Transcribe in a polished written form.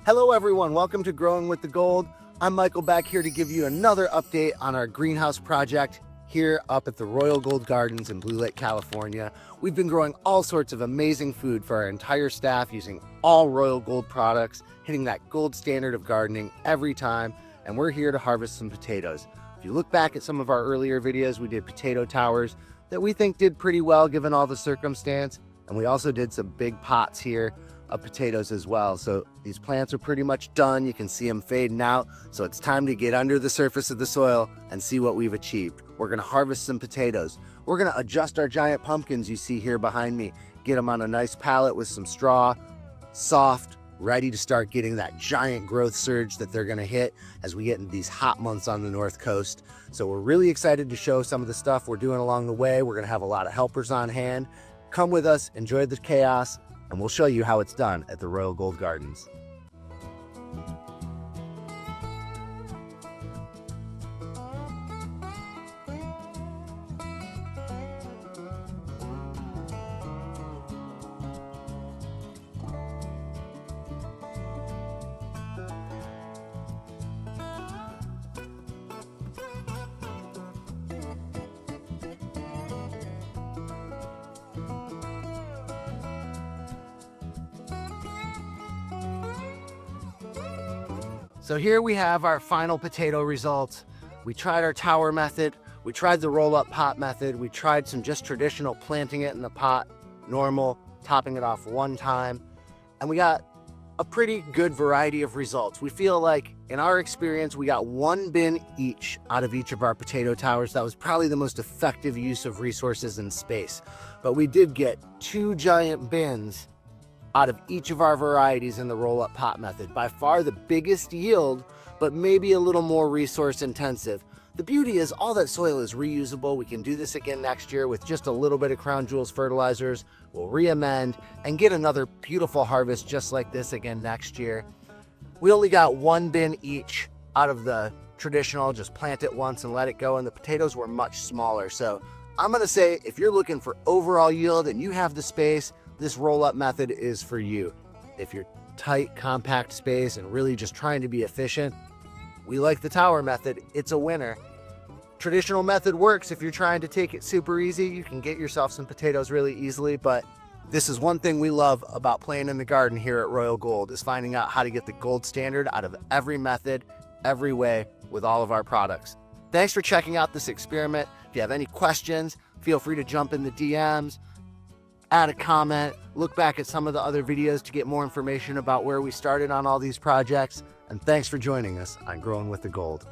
Hello everyone, welcome to Growing with the Gold. I'm Michael back here to give you another update on our greenhouse project here up at the Royal Gold Gardens in Blue Lake, California. We've been growing all sorts of amazing food for our entire staff using all Royal Gold products, hitting that gold standard of gardening every time, and we're here to harvest some potatoes. If you look back at some of our earlier videos, we did potato towers that we think did pretty well given all the circumstance, and we also did some big pots here of potatoes as well. So these plants are pretty much done. You can see them fading out. So it's time to get under the surface of the soil and see what we've achieved. We're gonna harvest some potatoes. We're gonna adjust our giant pumpkins you see here behind me, get them on a nice pallet with some straw, soft, ready to start getting that giant growth surge that they're gonna hit as we get into these hot months on the North Coast. So we're really excited to show some of the stuff we're doing along the way. We're gonna have a lot of helpers on hand. Come with us, enjoy the chaos, and we'll show you how it's done at the Royal Gold Gardens. So here we have our final potato results. We tried our tower method, we tried the roll-up pot method, we tried some just traditional planting it in the pot, normal, topping it off one time, and we got a pretty good variety of results. We feel like, in our experience, we got one bin each out of each of our potato towers. That was probably the most effective use of resources and space. But we did get 2 giant bins out of each of our varieties in the roll-up pot method. By far the biggest yield, but maybe a little more resource intensive. The beauty is all that soil is reusable. We can do this again next year with just a little bit of Crown Jewels fertilizers. We'll re-amend and get another beautiful harvest just like this again next year. We only got 1 bin each out of the traditional, just plant it once and let it go, and the potatoes were much smaller. So I'm gonna say if you're looking for overall yield and you have the space, this roll-up method is for you. If you're tight, compact space and really just trying to be efficient, we like the tower method. It's a winner. Traditional method works if you're trying to take it super easy. You can get yourself some potatoes really easily, but this is one thing we love about playing in the garden here at Royal Gold, is finding out how to get the gold standard out of every method, every way with all of our products. Thanks for checking out this experiment. If you have any questions, feel free to jump in the DMs, add a comment, look back at some of the other videos to get more information about where we started on all these projects. And thanks for joining us on Growing with the Gold.